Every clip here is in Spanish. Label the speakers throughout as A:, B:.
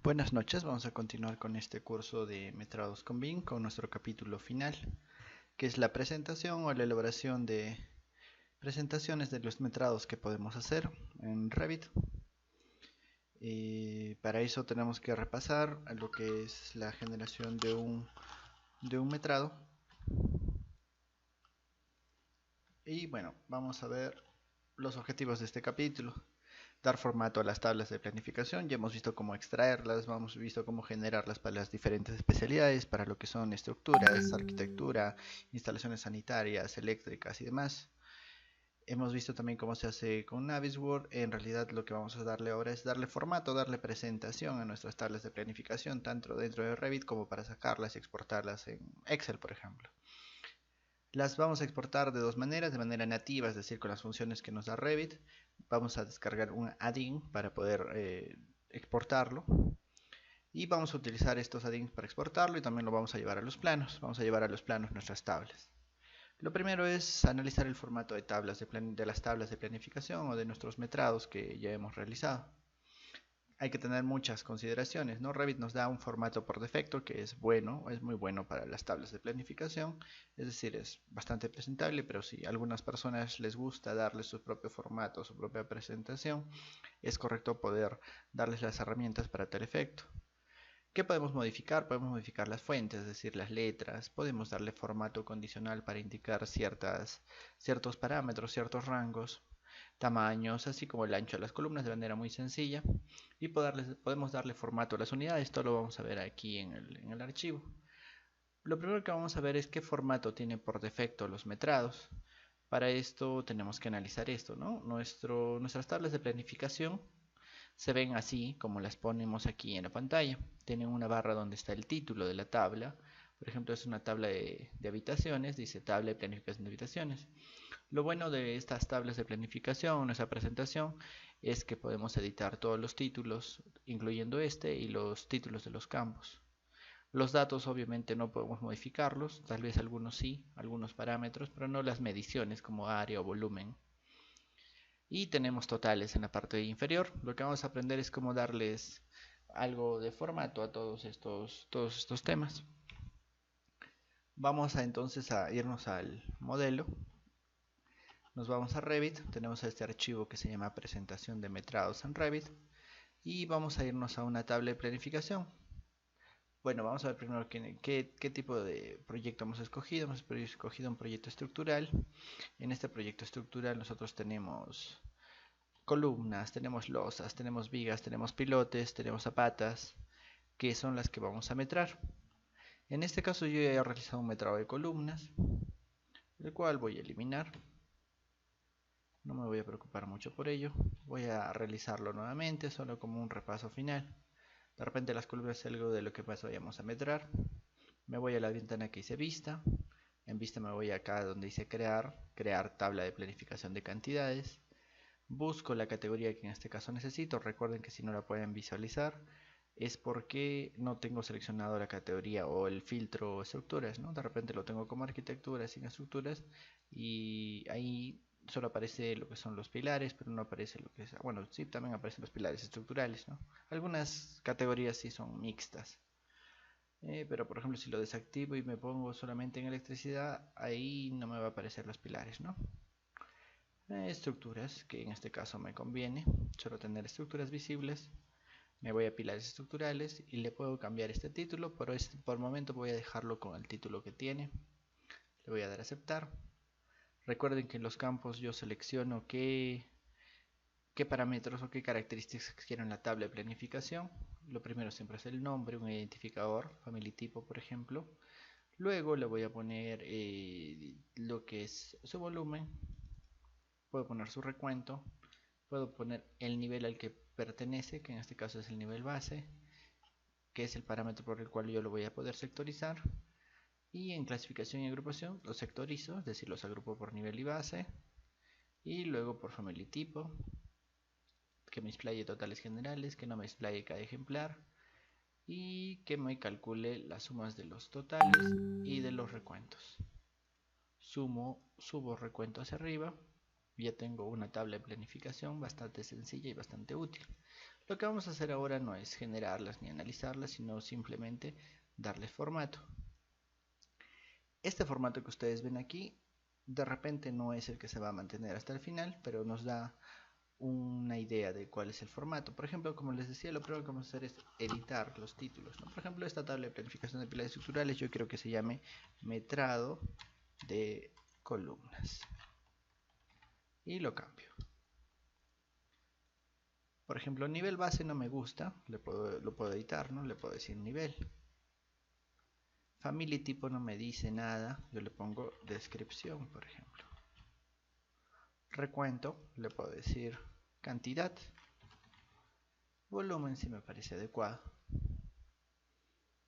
A: Buenas noches, vamos a continuar con este curso de metrados con BIM con nuestro capítulo final, que es la presentación o la elaboración de presentaciones de los metrados que podemos hacer en Revit. Para eso tenemos que repasar lo que es la generación de un metrado. Y bueno, vamos a ver los objetivos de este capítulo. Dar formato a las tablas de planificación. Ya hemos visto cómo extraerlas, hemos visto cómo generarlas para las diferentes especialidades, para lo que son estructuras, arquitectura, instalaciones sanitarias, eléctricas y demás. Hemos visto también cómo se hace con Navisworks. En realidad lo que vamos a darle ahora es darle formato, darle presentación a nuestras tablas de planificación, tanto dentro de Revit como para sacarlas y exportarlas en Excel, por ejemplo. Las vamos a exportar de dos maneras, de manera nativa, es decir, con las funciones que nos da Revit. Vamos a descargar un add-in para poder exportarlo. Y vamos a utilizar estos add-ins para exportarlo y también lo vamos a llevar a los planos. Vamos a llevar a los planos nuestras tablas. Lo primero es analizar el formato de las tablas de planificación o de nuestros metrados que ya hemos realizado. Hay que tener muchas consideraciones, ¿no? Revit nos da un formato por defecto que es bueno, es muy bueno para las tablas de planificación, es decir, es bastante presentable, pero si a algunas personas les gusta darle su propio formato, su propia presentación, es correcto poder darles las herramientas para tal efecto. ¿Qué podemos modificar? Podemos modificar las fuentes, es decir, las letras, podemos darle formato condicional para indicar ciertos parámetros, ciertos rangos, tamaños, así como el ancho de las columnas de manera muy sencilla. Y podemos darle formato a las unidades, esto lo vamos a ver aquí en el archivo. Lo primero que vamos a ver es qué formato tiene por defecto los metrados. Para esto tenemos que analizar esto, ¿no? Nuestras tablas de planificación se ven así como las ponemos aquí en la pantalla. Tienen una barra donde está el título de la tabla. Por ejemplo, es una tabla de habitaciones, dice tabla de planificación de habitaciones. Lo bueno de estas tablas de planificación, nuestra presentación, es que podemos editar todos los títulos, incluyendo este y los títulos de los campos. Los datos obviamente no podemos modificarlos, tal vez algunos sí, algunos parámetros, pero no las mediciones como área o volumen. Y tenemos totales en la parte inferior. Lo que vamos a aprender es cómo darles algo de formato a todos estos temas. Vamos entonces a irnos al modelo. Nos vamos a Revit, tenemos este archivo que se llama presentación de metrados en Revit y vamos a irnos a una tabla de planificación. Bueno, vamos a ver primero qué tipo de proyecto hemos escogido. Hemos escogido un proyecto estructural. En este proyecto estructural nosotros tenemos columnas, tenemos losas, tenemos vigas, tenemos pilotes, tenemos zapatas, que son las que vamos a metrar. En este caso yo ya he realizado un metrado de columnas, el cual voy a eliminar. No me voy a preocupar mucho por ello. Voy a realizarlo nuevamente, solo como un repaso final. De repente las columnas es algo de lo que más vayamos a metrar. Me voy a la ventana que dice vista. En vista me voy acá donde dice crear tabla de planificación de cantidades. Busco la categoría que en este caso necesito. Recuerden que si no la pueden visualizar es porque no tengo seleccionado la categoría o el filtro estructuras, ¿no? De repente lo tengo como arquitectura sin estructuras y ahí solo aparece lo que son los pilares, pero no aparece lo que es, bueno, sí, también aparecen los pilares estructurales, ¿no? Algunas categorías sí son mixtas. Pero por ejemplo si lo desactivo y me pongo solamente en electricidad, ahí no me va a aparecer los pilares, ¿no? Estructuras, que en este caso me conviene solo tener estructuras visibles. Me voy a pilares estructurales y le puedo cambiar este título, pero por el momento voy a dejarlo con el título que tiene. Le voy a dar a aceptar. Recuerden que en los campos yo selecciono qué parámetros o qué características quiero en la tabla de planificación. Lo primero siempre es el nombre, un identificador, family tipo por ejemplo. Luego le voy a poner lo que es su volumen. Puedo poner su recuento. Puedo poner el nivel al que pertenece, que en este caso es el nivel base, que es el parámetro por el cual yo lo voy a poder sectorizar. Y en clasificación y agrupación los sectorizo, es decir, los agrupo por nivel y base. Y luego por family tipo, que me explaye totales generales, que no me explaye cada ejemplar. Y que me calcule las sumas de los totales y de los recuentos. Subo recuento hacia arriba. Ya tengo una tabla de planificación bastante sencilla y bastante útil. Lo que vamos a hacer ahora no es generarlas ni analizarlas, sino simplemente darle formato. Este formato que ustedes ven aquí, de repente no es el que se va a mantener hasta el final, pero nos da una idea de cuál es el formato. Por ejemplo, como les decía, lo primero que vamos a hacer es editar los títulos, ¿no? Por ejemplo, esta tabla de planificación de pilares estructurales, yo quiero que se llame metrado de columnas. Y lo cambio. Por ejemplo, nivel base no me gusta, lo puedo editar, ¿no? Le puedo decir nivel. Family tipo no me dice nada, yo le pongo descripción, por ejemplo. Recuento, le puedo decir cantidad. Volumen si me parece adecuado.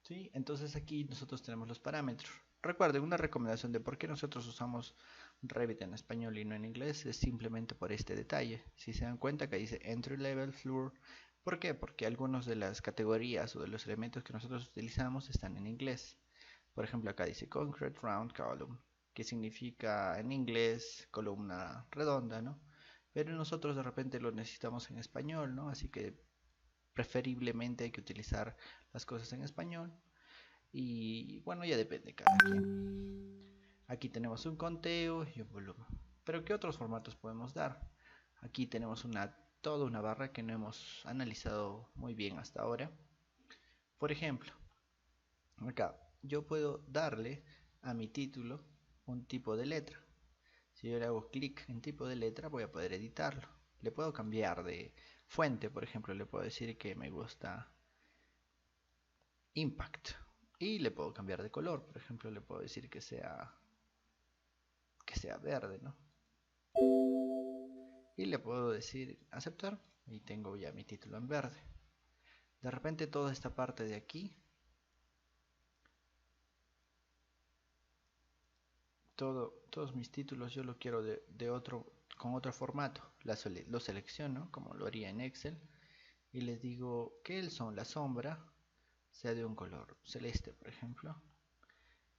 A: ¿Sí? Entonces aquí nosotros tenemos los parámetros. Recuerden, una recomendación de por qué nosotros usamos Revit en español y no en inglés es simplemente por este detalle. Si se dan cuenta que dice Entry Level Floor, ¿por qué? Porque algunas de las categorías o de los elementos que nosotros utilizamos están en inglés. Por ejemplo, acá dice Concrete Round Column, que significa en inglés columna redonda, ¿no? Pero nosotros de repente lo necesitamos en español, ¿no? Así que preferiblemente hay que utilizar las cosas en español. Y bueno, ya depende de cada quien. Aquí tenemos un conteo y un volumen. Pero ¿qué otros formatos podemos dar? Aquí tenemos toda una barra que no hemos analizado muy bien hasta ahora. Por ejemplo, acá yo puedo darle a mi título un tipo de letra. Si yo le hago clic en tipo de letra, voy a poder editarlo. Le puedo cambiar de fuente, por ejemplo, le puedo decir que me gusta Impact. Y le puedo cambiar de color, por ejemplo, le puedo decir que sea verde, ¿no? Y le puedo decir aceptar y tengo ya mi título en verde. De repente toda esta parte de aquí, todos mis títulos yo lo quiero con otro formato. Lo selecciono como lo haría en Excel y les digo que la sombra sea de un color celeste, por ejemplo,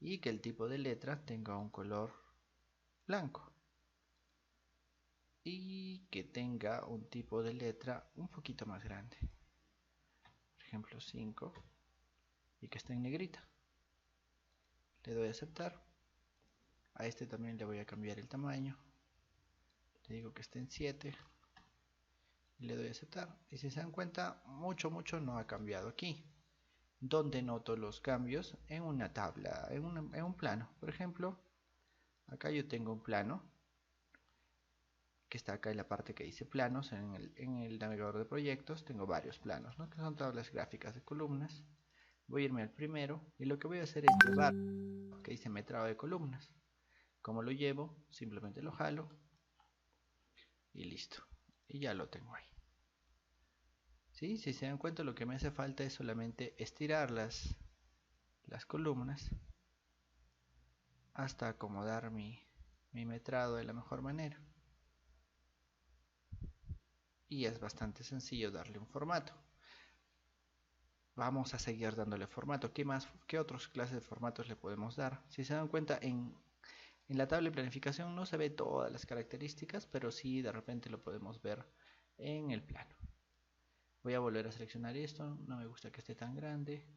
A: y que el tipo de letra tenga un color blanco y que tenga un tipo de letra un poquito más grande, por ejemplo 5, y que esté en negrita. Le doy a aceptar. A este también le voy a cambiar el tamaño, le digo que esté en 7 y le doy a aceptar. Y si se dan cuenta, mucho no ha cambiado aquí. Donde noto los cambios en una tabla, en un plano. Por ejemplo, acá yo tengo un plano que está acá en la parte que dice planos. En el navegador de proyectos tengo varios planos, ¿no? Que son tablas gráficas de columnas. Voy a irme al primero y lo que voy a hacer es llevar que dice metrado de columnas. Como lo llevo, simplemente lo jalo y listo. Y ya lo tengo ahí. ¿Sí? Si se dan cuenta, lo que me hace falta es solamente estirar las columnas hasta acomodar mi metrado de la mejor manera. Y es bastante sencillo darle un formato. Vamos a seguir dándole formato. ¿Qué otras clases de formatos le podemos dar? Si se dan cuenta, en la tabla de planificación no se ve todas las características, pero sí de repente lo podemos ver en el plano. Voy a volver a seleccionar esto, no me gusta que esté tan grande,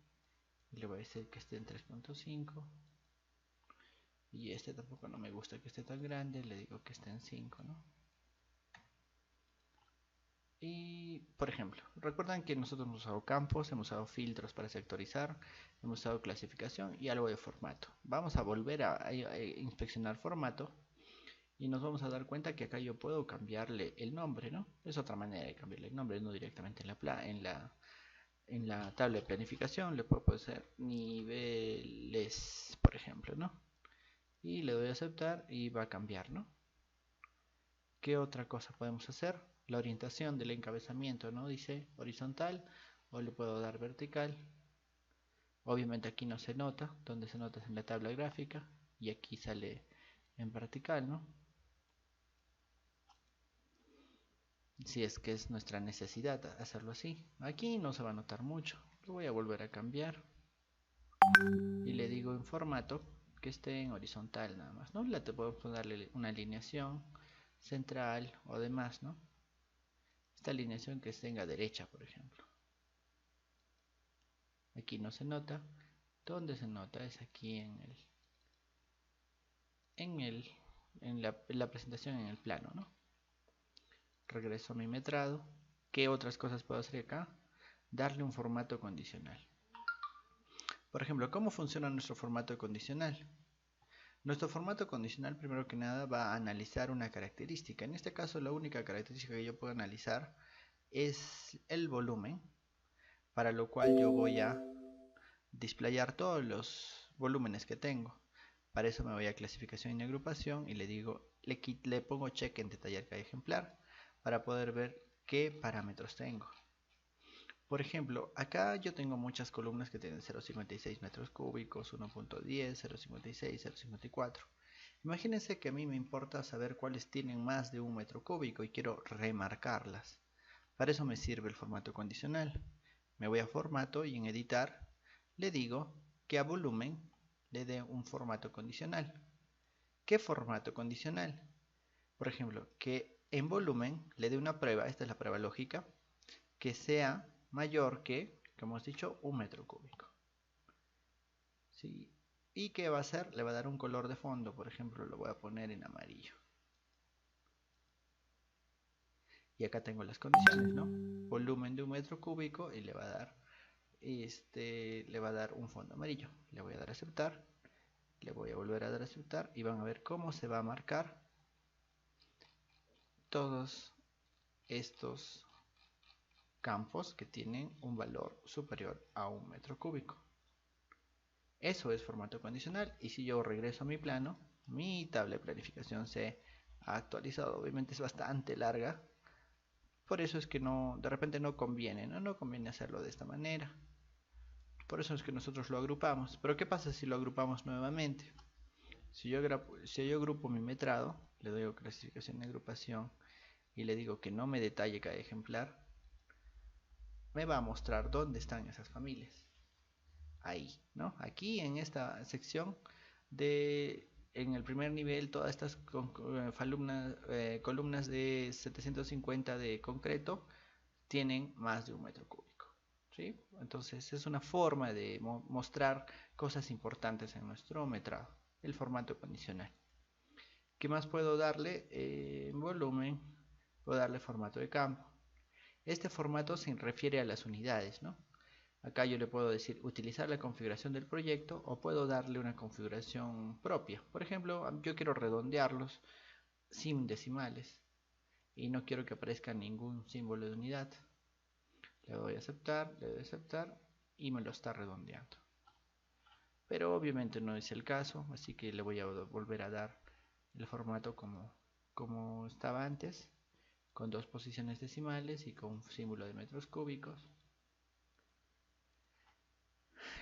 A: y le voy a decir que esté en 3.5, y este tampoco no me gusta que esté tan grande, le digo que esté en 5, ¿no? Y por ejemplo, recuerdan que nosotros hemos usado campos, hemos usado filtros para sectorizar, hemos usado clasificación y algo de formato. Vamos a volver a inspeccionar formato y nos vamos a dar cuenta que acá yo puedo cambiarle el nombre, ¿no? Es otra manera de cambiarle el nombre, no directamente en la tabla de planificación. Le puedo poner niveles, por ejemplo, ¿no? Y le doy a aceptar y va a cambiar, ¿no? ¿Qué otra cosa podemos hacer? La orientación del encabezamiento, ¿no? Dice horizontal o le puedo dar vertical. Obviamente aquí no se nota, donde se nota es en la tabla gráfica y aquí sale en vertical, ¿no? Si es que es nuestra necesidad hacerlo así. Aquí no se va a notar mucho. Lo voy a volver a cambiar y le digo en formato que esté en horizontal nada más, ¿no? Te puedo darle una alineación central o demás, ¿no? esta alineación que tenga derecha, por ejemplo. Aquí no se nota. ¿Dónde se nota? Es aquí en la presentación en el plano, ¿no? Regreso a mi metrado. ¿Qué otras cosas puedo hacer acá? Darle un formato condicional. Por ejemplo, ¿cómo funciona nuestro formato condicional? Nuestro formato condicional, primero que nada, va a analizar una característica. En este caso, la única característica que yo puedo analizar es el volumen, para lo cual yo voy a displayar todos los volúmenes que tengo. Para eso me voy a clasificación y agrupación y le digo, le pongo check en detallar cada ejemplar para poder ver qué parámetros tengo. Por ejemplo, acá yo tengo muchas columnas que tienen 0,56 metros cúbicos, 1.10, 0,56, 0,54. Imagínense que a mí me importa saber cuáles tienen más de un metro cúbico y quiero remarcarlas. Para eso me sirve el formato condicional. Me voy a formato y en editar le digo que a volumen le dé un formato condicional. ¿Qué formato condicional? Por ejemplo, que en volumen le dé una prueba, esta es la prueba lógica, que sea mayor que, como hemos dicho, un metro cúbico. ¿Sí? ¿Y qué va a hacer? Le va a dar un color de fondo, por ejemplo, lo voy a poner en amarillo. Y acá tengo las condiciones, ¿no? Volumen de un metro cúbico y le va a dar un fondo amarillo. Le voy a dar a aceptar, le voy a volver a dar a aceptar y van a ver cómo se va a marcar todos estos campos que tienen un valor superior a un metro cúbico. Eso es formato condicional. Y si yo regreso a mi plano, mi tabla de planificación se ha actualizado. Obviamente es bastante larga. Por eso es que de repente no conviene, ¿no? No conviene hacerlo de esta manera. Por eso es que nosotros lo agrupamos. Pero ¿qué pasa si lo agrupamos nuevamente? Si yo agrupo mi metrado, le doy clasificación y agrupación y le digo que no me detalle cada ejemplar, me va a mostrar dónde están esas familias. Ahí, ¿no? Aquí en esta sección en el primer nivel, todas estas columnas de 750 de concreto tienen más de un metro cúbico, ¿sí? Entonces es una forma de mostrar cosas importantes en nuestro metrado, el formato condicional. ¿Qué más puedo darle? En volumen, puedo darle formato de campo. Este formato se refiere a las unidades, ¿no? Acá yo le puedo decir utilizar la configuración del proyecto o puedo darle una configuración propia. Por ejemplo, yo quiero redondearlos sin decimales y no quiero que aparezca ningún símbolo de unidad. Le doy a aceptar, le doy a aceptar y me lo está redondeando. Pero obviamente no es el caso, así que le voy a volver a dar el formato como estaba antes, con dos posiciones decimales y con un símbolo de metros cúbicos.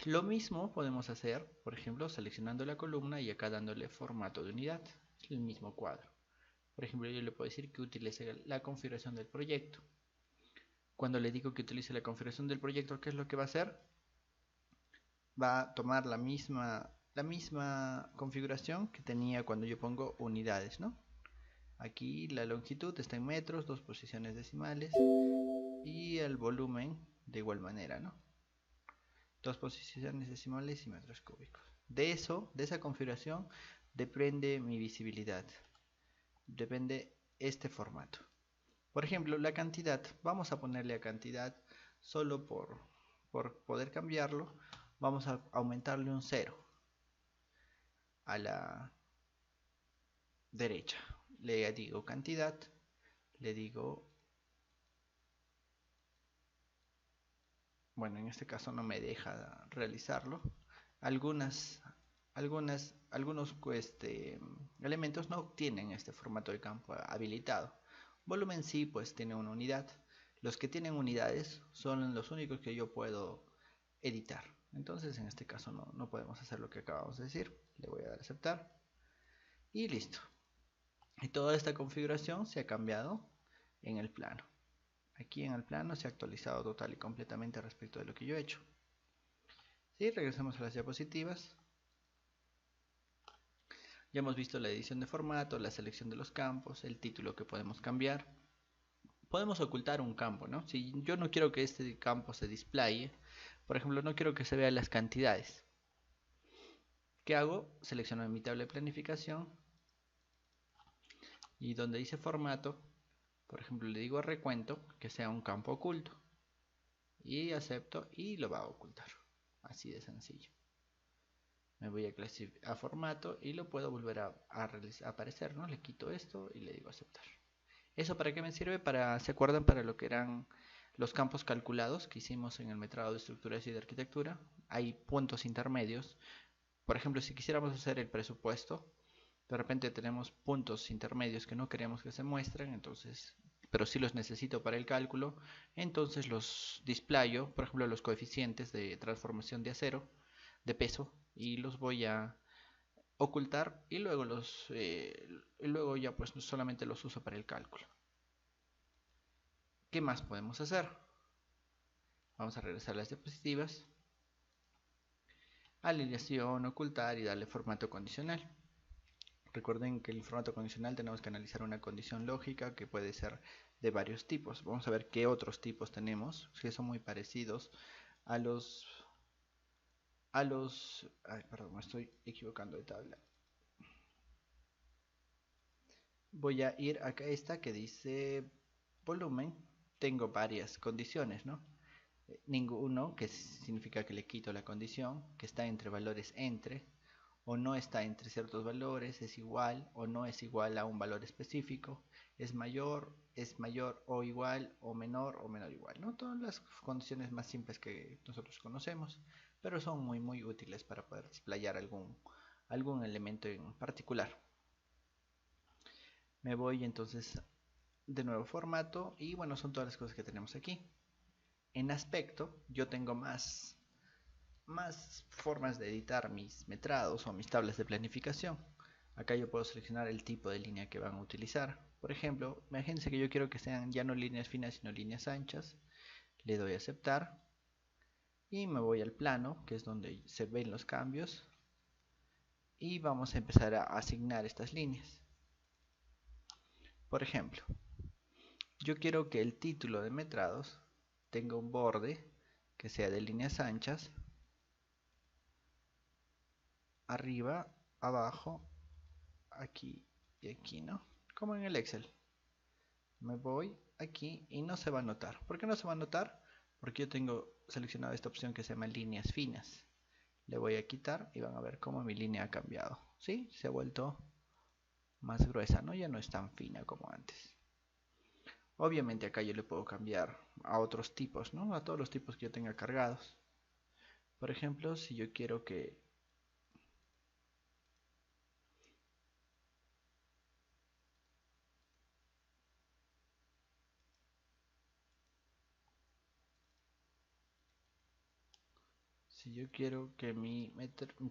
A: Lo mismo podemos hacer, por ejemplo, seleccionando la columna y acá dándole formato de unidad, el mismo cuadro. Por ejemplo, yo le puedo decir que utilice la configuración del proyecto. Cuando le digo que utilice la configuración del proyecto, ¿qué es lo que va a hacer? Va a tomar la misma configuración que tenía cuando yo pongo unidades, ¿no? Aquí la longitud está en metros, dos posiciones decimales y el volumen de igual manera, ¿no? Dos posiciones decimales y metros cúbicos. De esa configuración, depende mi visibilidad. Depende este formato. Por ejemplo, la cantidad. Vamos a ponerle a cantidad solo por poder cambiarlo. Vamos a aumentarle un 0 a la derecha. Le digo cantidad. Le digo... Bueno, en este caso no me deja realizarlo. Algunos elementos no tienen este formato de campo habilitado. Volumen sí, pues tiene una unidad. Los que tienen unidades son los únicos que yo puedo editar. Entonces en este caso no podemos hacer lo que acabamos de decir. Le voy a dar a aceptar. Y listo. Y toda esta configuración se ha cambiado en el plano. Aquí en el plano se ha actualizado total y completamente respecto de lo que yo he hecho. ¿Sí? Regresamos a las diapositivas. Ya hemos visto la edición de formato, la selección de los campos, el título que podemos cambiar. Podemos ocultar un campo, ¿no? Si yo no quiero que este campo se displaye, por ejemplo, no quiero que se vean las cantidades. ¿Qué hago? Selecciono mi tabla de planificación y donde dice formato, por ejemplo, le digo a recuento que sea un campo oculto y acepto y lo va a ocultar. Así de sencillo. Me voy a formato y lo puedo volver a aparecer, ¿no? Le quito esto y le digo aceptar. ¿Eso para qué me sirve? ¿Se acuerdan para lo que eran los campos calculados que hicimos en el metrado de estructuras y de arquitectura? Hay puntos intermedios. Por ejemplo, si quisiéramos hacer el presupuesto, de repente tenemos puntos intermedios que no queremos que se muestren, entonces, pero sí los necesito para el cálculo, entonces los displayo, por ejemplo, los coeficientes de transformación de acero, de peso, y los voy a ocultar y luego ya pues solamente los uso para el cálculo. ¿Qué más podemos hacer? Vamos a regresar a las diapositivas, alineación, ocultar y darle formato condicional. Recuerden que en el formato condicional tenemos que analizar una condición lógica que puede ser de varios tipos. Vamos a ver qué otros tipos tenemos, que son muy parecidos a ay, perdón, me estoy equivocando de tabla. Voy a ir acá a esta que dice volumen. Tengo varias condiciones, ¿no? Ninguno, que significa que le quito la condición, que está entre valores entre, o no está entre ciertos valores, es igual o no es igual a un valor específico, es mayor o menor igual, ¿no? Todas las condiciones más simples que nosotros conocemos, pero son muy útiles para poder desplayar algún elemento en particular. Me voy entonces de nuevo formato y bueno, son todas las cosas que tenemos aquí. En aspecto, yo tengo más formas de editar mis metrados o mis tablas de planificación. Acá yo puedo seleccionar el tipo de línea que van a utilizar. Por ejemplo, imagínense que yo quiero que sean ya no líneas finas sino líneas anchas. Le doy a aceptar y me voy al plano, que es donde se ven los cambios. Y vamos a empezar a asignar estas líneas. Por ejemplo, yo quiero que el título de metrados tenga un borde que sea de líneas anchas, arriba, abajo, aquí y aquí, ¿no? Como en el Excel. Me voy aquí y no se va a notar. ¿Por qué no se va a notar? Porque yo tengo seleccionado esta opción que se llama líneas finas. Le voy a quitar y van a ver cómo mi línea ha cambiado. ¿Sí? Se ha vuelto más gruesa, ¿no? Ya no es tan fina como antes. Obviamente acá yo le puedo cambiar a otros tipos, ¿no? A todos los tipos que yo tenga cargados. Por ejemplo, si yo quiero que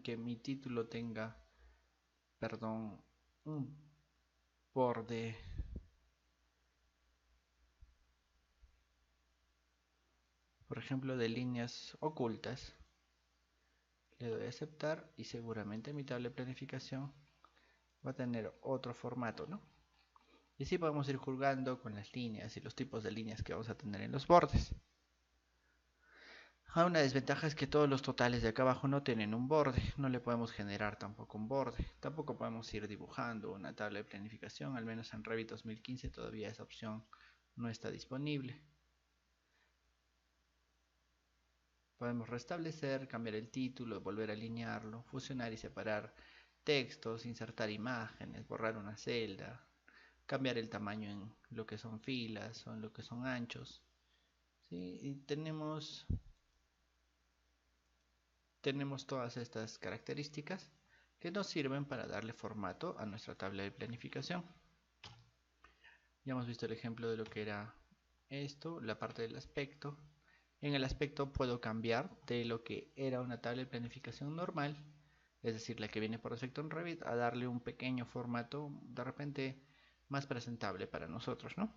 A: que mi título tenga, perdón, un borde, por ejemplo, de líneas ocultas, le doy a aceptar y seguramente mi tabla de planificación va a tener otro formato, ¿no? Y así podemos ir jugando con las líneas y los tipos de líneas que vamos a tener en los bordes. Una desventaja es que todos los totales de acá abajo no tienen un borde, no le podemos generar tampoco un borde. Tampoco podemos ir dibujando una tabla de planificación, al menos en Revit 2015 todavía esa opción no está disponible. Podemos restablecer, cambiar el título, volver a alinearlo, fusionar y separar textos, insertar imágenes, borrar una celda, cambiar el tamaño en lo que son filas o en lo que son anchos. ¿Sí? Y tenemos todas estas características que nos sirven para darle formato a nuestra tabla de planificación. Ya hemos visto el ejemplo de lo que era esto, la parte del aspecto. En el aspecto puedo cambiar de lo que era una tabla de planificación normal, es decir, la que viene por defecto en Revit, a darle un pequeño formato de repente más presentable para nosotros, ¿no?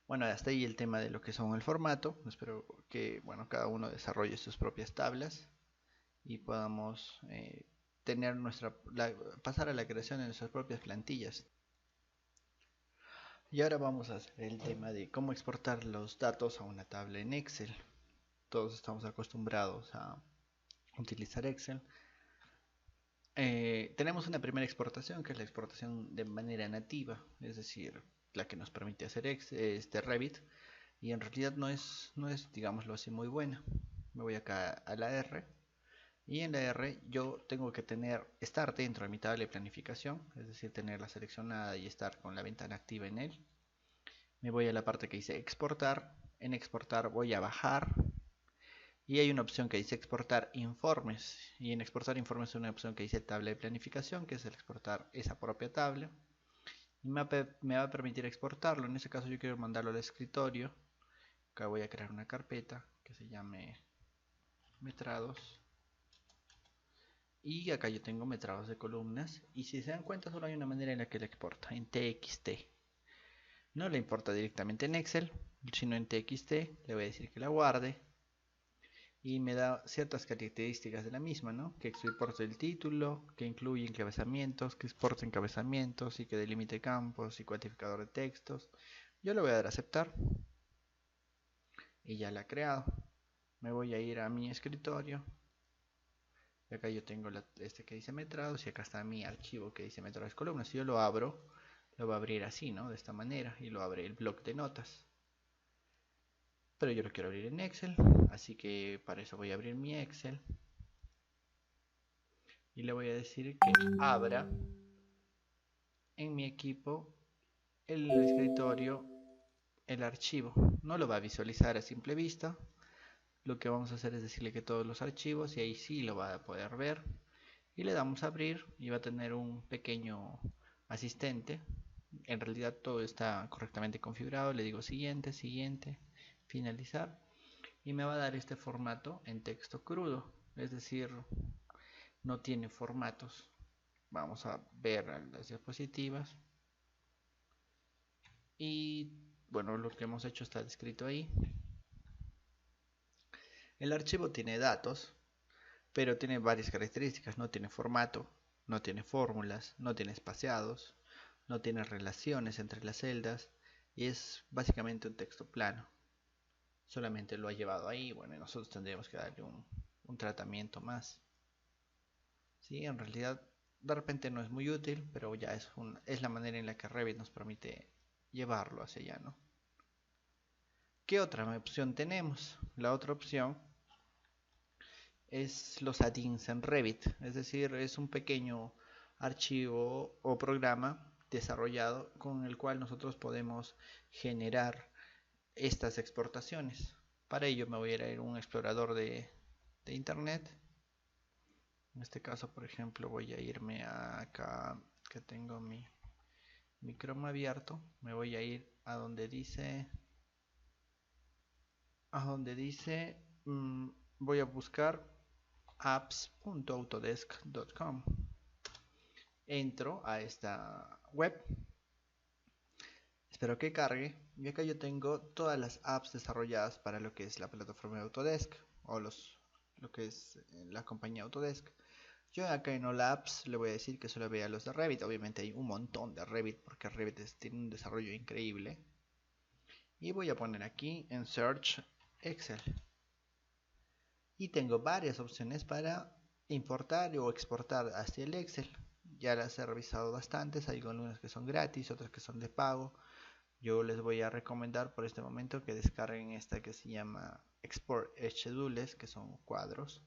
A: Bueno, hasta ahí el tema de lo que son el formato. Espero que, bueno, cada uno desarrolle sus propias tablas y podamos pasar a la creación de nuestras propias plantillas. Y ahora vamos a hacer el tema de cómo exportar los datos a una tabla en Excel. Todos estamos acostumbrados a utilizar Excel. Tenemos una primera exportación, que es la exportación de manera nativa, es decir, la que nos permite hacer Revit, y en realidad no es, digámoslo así, muy buena. Me voy acá a la R, y en la R yo tengo que estar dentro de mi tabla de planificación, es decir, tenerla seleccionada y estar con la ventana activa en él. Me voy a la parte que dice exportar. En exportar voy a bajar y hay una opción que dice exportar informes, y en exportar informes hay una opción que dice tabla de planificación, que es el exportar esa propia tabla, y me va a permitir exportarlo. En este caso yo quiero mandarlo al escritorio. Acá voy a crear una carpeta que se llame metrados, y acá yo tengo metrados de columnas, y si se dan cuenta solo hay una manera en la que le exporta, en TXT. No le importa directamente en Excel, sino en TXT. Le voy a decir que la guarde y me da ciertas características de la misma, ¿no? Que exporte el título, que incluye encabezamientos, que exporte encabezamientos y que delimite campos y cuantificador de textos. Yo le voy a dar a aceptar y ya la he creado. Me voy a ir a mi escritorio y acá yo tengo este que dice metrados, y acá está mi archivo que dice metrados columnas. Si yo lo abro, lo va a abrir así, ¿no? De esta manera, y lo abre el bloc de notas. Pero yo lo quiero abrir en Excel, así que para eso voy a abrir mi Excel y le voy a decir que abra en mi equipo el escritorio el archivo. No lo va a visualizar a simple vista. Lo que vamos a hacer es decirle que todos los archivos, y ahí sí lo va a poder ver. Y le damos a abrir y va a tener un pequeño asistente. En realidad todo está correctamente configurado. Le digo siguiente, siguiente, finalizar, y me va a dar este formato en texto crudo, es decir, no tiene formatos. Vamos a ver las diapositivas y bueno, lo que hemos hecho está descrito ahí. El archivo tiene datos, pero tiene varias características. No tiene formato, no tiene fórmulas, no tiene espaciados, no tiene relaciones entre las celdas, y es básicamente un texto plano. Solamente lo ha llevado ahí. Bueno, y nosotros tendríamos que darle un tratamiento más. Sí, en realidad de repente no es muy útil, pero ya es la manera en la que Revit nos permite llevarlo hacia allá, ¿no? ¿Qué otra opción tenemos? La otra opción es los add-ins en Revit, es decir, es un pequeño archivo o programa desarrollado con el cual nosotros podemos generar estas exportaciones. Para ello me voy a ir a un explorador de internet. En este caso, por ejemplo, voy a irme acá que tengo mi Chrome abierto. Me voy a ir a donde dice voy a buscar apps.autodesk.com. Entro a esta web, espero que cargue, y acá yo tengo todas las apps desarrolladas para lo que es la plataforma de Autodesk, o lo que es la compañía Autodesk. Yo acá en All Apps le voy a decir que solo vea los de Revit. Obviamente hay un montón de Revit porque Revit tiene un desarrollo increíble. Y voy a poner aquí en Search Excel. Y tengo varias opciones para importar o exportar hacia el Excel. Ya las he revisado bastantes, hay algunas que son gratis, otras que son de pago. Yo les voy a recomendar por este momento que descarguen esta que se llama Export Schedules, que son cuadros.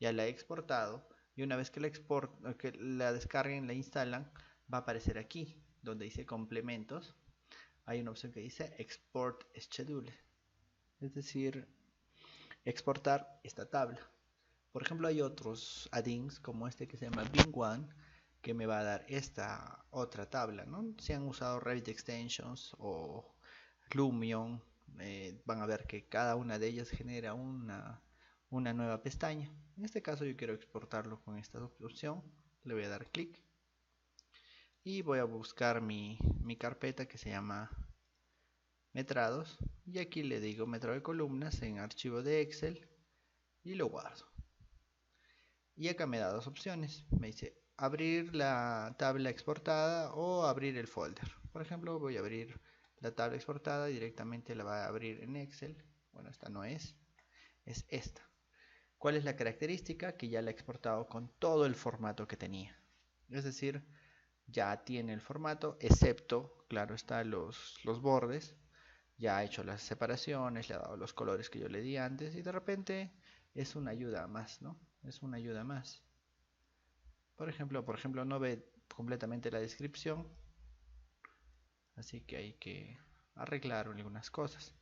A: Ya la he exportado, y una vez que la descarguen, la instalan, va a aparecer aquí donde dice complementos. Hay una opción que dice Export Schedule, es decir, exportar esta tabla. Por ejemplo, hay otros add-ins como este que se llama Bing One, que me va a dar esta otra tabla, ¿no? Si han usado Revit Extensions o Lumion, van a ver que cada una de ellas genera una nueva pestaña. En este caso yo quiero exportarlo con esta opción. Le voy a dar clic y voy a buscar mi carpeta que se llama metrados, y aquí le digo metrado de columnas en archivo de Excel y lo guardo. Y acá me da dos opciones. Me dice abrir la tabla exportada o abrir el folder. Por ejemplo, voy a abrir la tabla exportada directamente la va a abrir en Excel. Bueno, esta no es esta. ¿Cuál es la característica? Que ya la he exportado con todo el formato que tenía. Es decir, ya tiene el formato, excepto, claro está, los bordes. Ya ha hecho las separaciones, le ha dado los colores que yo le di antes y de repente es una ayuda más, ¿no? Es una ayuda más. Por ejemplo, no ve completamente la descripción, así que hay que arreglar algunas cosas.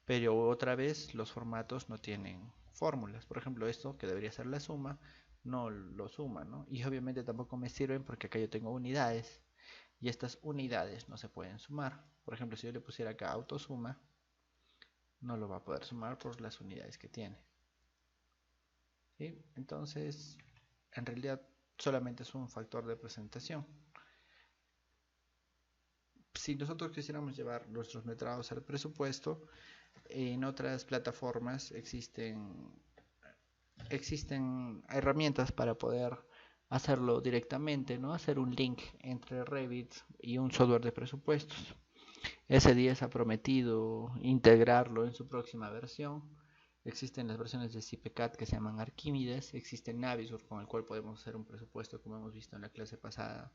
A: Pero otra vez los formatos no tienen fórmulas. Por ejemplo, esto que debería ser la suma, no lo suma, ¿no? Y obviamente tampoco me sirven porque acá yo tengo unidades y estas unidades no se pueden sumar. Por ejemplo, si yo le pusiera acá autosuma, no lo va a poder sumar por las unidades que tiene. ¿Sí? Entonces, en realidad solamente es un factor de presentación. Si nosotros quisiéramos llevar nuestros metrados al presupuesto, en otras plataformas existen herramientas para poder hacerlo directamente, ¿no? Hacer un link entre Revit y un software de presupuestos. S10 ha prometido integrarlo en su próxima versión. Existen las versiones de CPCAD que se llaman Archimedes, existe Navisworks con el cual podemos hacer un presupuesto como hemos visto en la clase pasada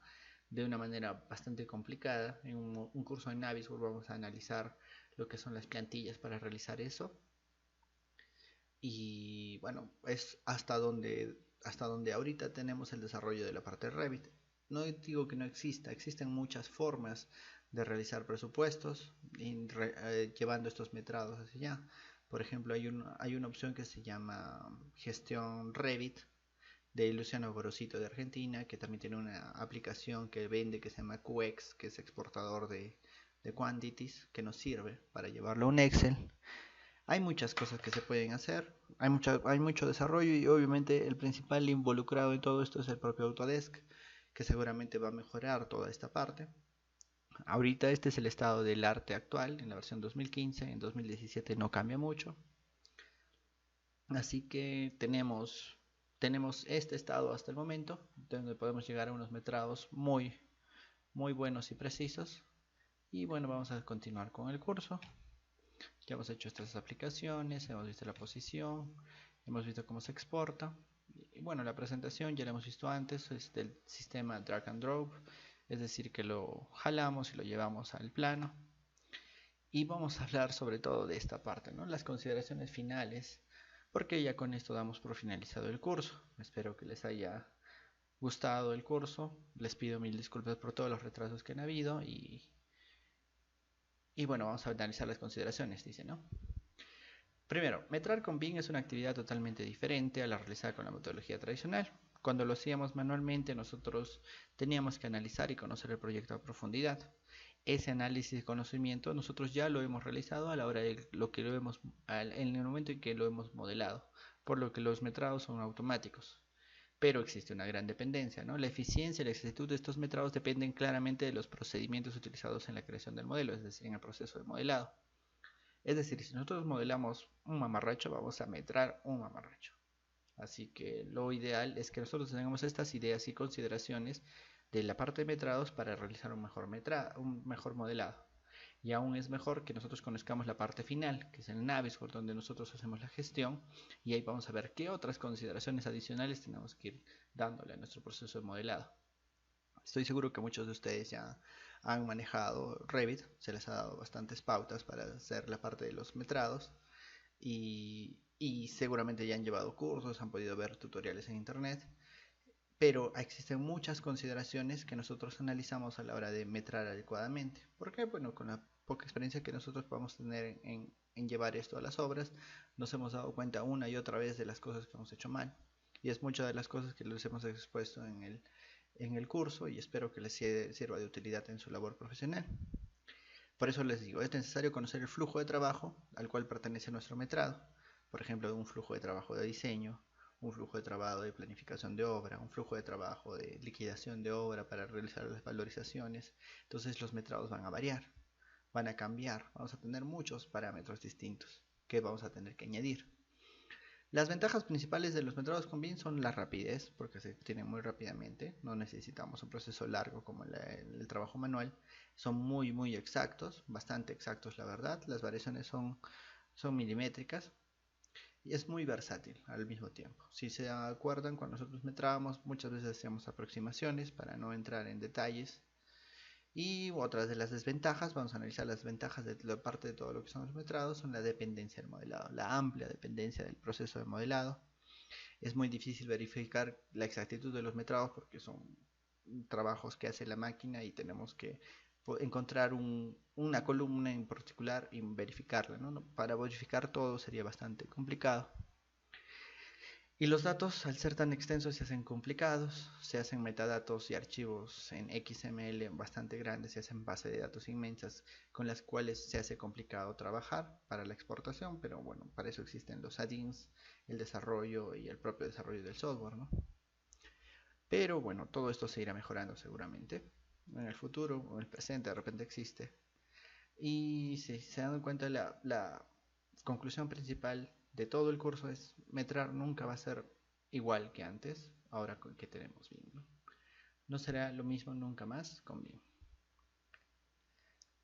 A: de una manera bastante complicada. En un curso en Navisworks vamos a analizar lo que son las plantillas para realizar eso. Y bueno, es hasta donde ahorita tenemos el desarrollo de la parte de Revit. No digo que no exista, existen muchas formas de realizar presupuestos llevando estos metrados hacia allá. Por ejemplo, hay una opción que se llama Gestión Revit de Luciano Gorosito de Argentina, que también tiene una aplicación que vende que se llama QX, que es exportador de quantities, que nos sirve para llevarlo a un Excel. Hay muchas cosas que se pueden hacer, hay mucho desarrollo y obviamente el principal involucrado en todo esto es el propio Autodesk, que seguramente va a mejorar toda esta parte. Ahorita este es el estado del arte actual en la versión 2015, en 2017 no cambia mucho. Así que tenemos este estado hasta el momento, donde podemos llegar a unos metrados muy buenos y precisos. Y bueno, vamos a continuar con el curso. Ya hemos hecho estas aplicaciones, hemos visto la posición, hemos visto cómo se exporta. Y bueno, la presentación ya la hemos visto antes, es del sistema drag and drop, es decir, que lo jalamos y lo llevamos al plano. Y vamos a hablar sobre todo de esta parte, ¿no? Las consideraciones finales, porque ya con esto damos por finalizado el curso. Espero que les haya gustado el curso. Les pido mil disculpas por todos los retrasos que han habido y bueno, vamos a analizar las consideraciones, dice, ¿no? Primero, metrar con BIM es una actividad totalmente diferente a la realizada con la metodología tradicional. Cuando lo hacíamos manualmente, nosotros teníamos que analizar y conocer el proyecto a profundidad. Ese análisis y conocimiento nosotros ya lo hemos realizado a la hora de lo que lo hemos, en el momento en que lo hemos modelado, por lo que los metrados son automáticos. Pero existe una gran dependencia, ¿no? La eficiencia y la exactitud de estos metrados dependen claramente de los procedimientos utilizados en la creación del modelo, es decir, en el proceso de modelado. Es decir, si nosotros modelamos un mamarracho, vamos a metrar un mamarracho. Así que lo ideal es que nosotros tengamos estas ideas y consideraciones de la parte de metrados para realizar un mejor modelado. Y aún es mejor que nosotros conozcamos la parte final, que es el Navisworks, donde nosotros hacemos la gestión y ahí vamos a ver qué otras consideraciones adicionales tenemos que ir dándole a nuestro proceso de modelado. Estoy seguro que muchos de ustedes ya han manejado Revit, se les ha dado bastantes pautas para hacer la parte de los metrados y seguramente ya han llevado cursos, han podido ver tutoriales en internet, pero existen muchas consideraciones que nosotros analizamos a la hora de metrar adecuadamente. ¿Por qué? Bueno, con la poca experiencia que nosotros podemos tener en llevar esto a las obras, nos hemos dado cuenta una y otra vez de las cosas que hemos hecho mal. Y es muchas de las cosas que les hemos expuesto en el curso y espero que les sirva de utilidad en su labor profesional. Por eso les digo, es necesario conocer el flujo de trabajo al cual pertenece nuestro metrado. Por ejemplo, un flujo de trabajo de diseño, un flujo de trabajo de planificación de obra, un flujo de trabajo de liquidación de obra para realizar las valorizaciones. Entonces los metrados van a variar, van a cambiar, vamos a tener muchos parámetros distintos que vamos a tener que añadir. Las ventajas principales de los metrados con BIM son la rapidez, porque se obtienen muy rápidamente. No necesitamos un proceso largo como el trabajo manual. Son muy exactos, bastante exactos la verdad. Las variaciones son milimétricas y es muy versátil al mismo tiempo. Si se acuerdan, cuando nosotros metrábamos, muchas veces hacíamos aproximaciones para no entrar en detalles. Y otras de las desventajas, vamos a analizar las ventajas de la parte de todo lo que son los metrados, son la dependencia del modelado, la amplia dependencia del proceso de modelado. Es muy difícil verificar la exactitud de los metrados porque son trabajos que hace la máquina y tenemos que encontrar una columna en particular y verificarla, ¿no? Para verificar todo sería bastante complicado. Y los datos, al ser tan extensos, se hacen complicados, se hacen metadatos y archivos en XML bastante grandes, se hacen bases de datos inmensas con las cuales se hace complicado trabajar para la exportación, pero bueno, para eso existen los add-ins, el desarrollo y el propio desarrollo del software, ¿no? Pero bueno, todo esto se irá mejorando seguramente en el futuro o en el presente, de repente existe. Y si se dan cuenta, la conclusión principal de todo el curso es metrar nunca va a ser igual que antes, ahora que tenemos BIM, ¿no? No será lo mismo nunca más con BIM.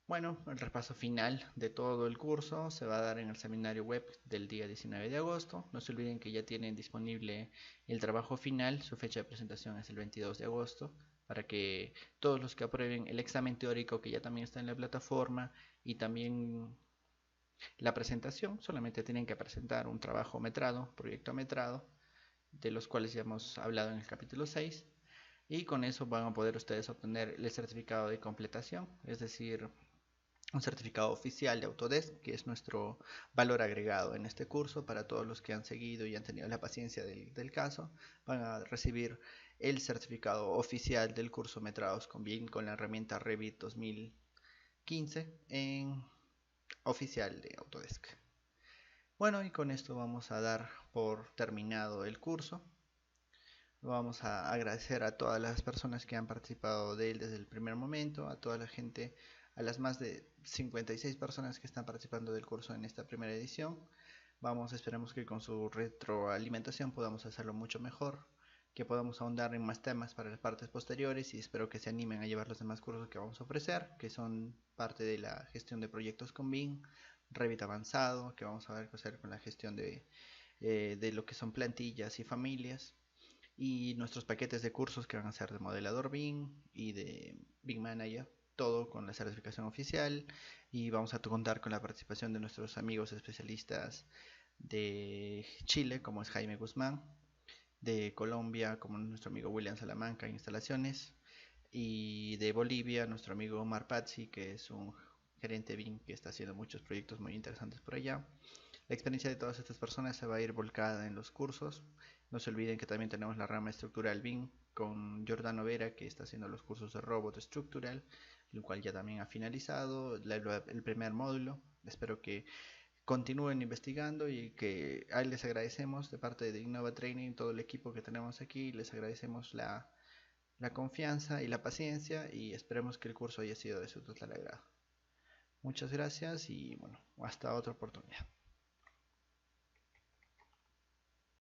A: Bueno, el repaso final de todo el curso se va a dar en el seminario web del día 19 de agosto. No se olviden que ya tienen disponible el trabajo final, su fecha de presentación es el 22 de agosto, para que todos los que aprueben el examen teórico que ya también está en la plataforma y también la presentación, solamente tienen que presentar un trabajo metrado, proyecto metrado, de los cuales ya hemos hablado en el capítulo 6, y con eso van a poder ustedes obtener el certificado de completación, es decir, un certificado oficial de Autodesk, que es nuestro valor agregado en este curso para todos los que han seguido y han tenido la paciencia del caso. Van a recibir el certificado oficial del curso Metrados con BIM con la herramienta Revit 2015 en oficial de Autodesk. Bueno, y con esto vamos a dar por terminado el curso. Vamos a agradecer a todas las personas que han participado de él desde el primer momento, a toda la gente, a las más de 56 personas que están participando del curso en esta primera edición. Esperemos que con su retroalimentación podamos hacerlo mucho mejor, que podamos ahondar en más temas para las partes posteriores y espero que se animen a llevar los demás cursos que vamos a ofrecer, que son parte de la gestión de proyectos con BIM, Revit avanzado, que vamos a ver qué hacer con la gestión de lo que son plantillas y familias, y nuestros paquetes de cursos que van a ser de modelador BIM y de BIM Manager, todo con la certificación oficial, y vamos a contar con la participación de nuestros amigos especialistas de Chile, como es Jaime Guzmán, de Colombia, como nuestro amigo William Salamanca en instalaciones, y de Bolivia, nuestro amigo Omar Pazzi, que es un gerente BIM que está haciendo muchos proyectos muy interesantes por allá. La experiencia de todas estas personas se va a ir volcada en los cursos. No se olviden que también tenemos la rama estructural BIM con Giordano Vera, que está haciendo los cursos de robot estructural, el cual ya también ha finalizado el primer módulo. Espero que continúen investigando y que ahí les agradecemos de parte de Innova Training, todo el equipo que tenemos aquí, les agradecemos la confianza y la paciencia y esperemos que el curso haya sido de su total agrado. Muchas gracias y bueno, hasta otra oportunidad.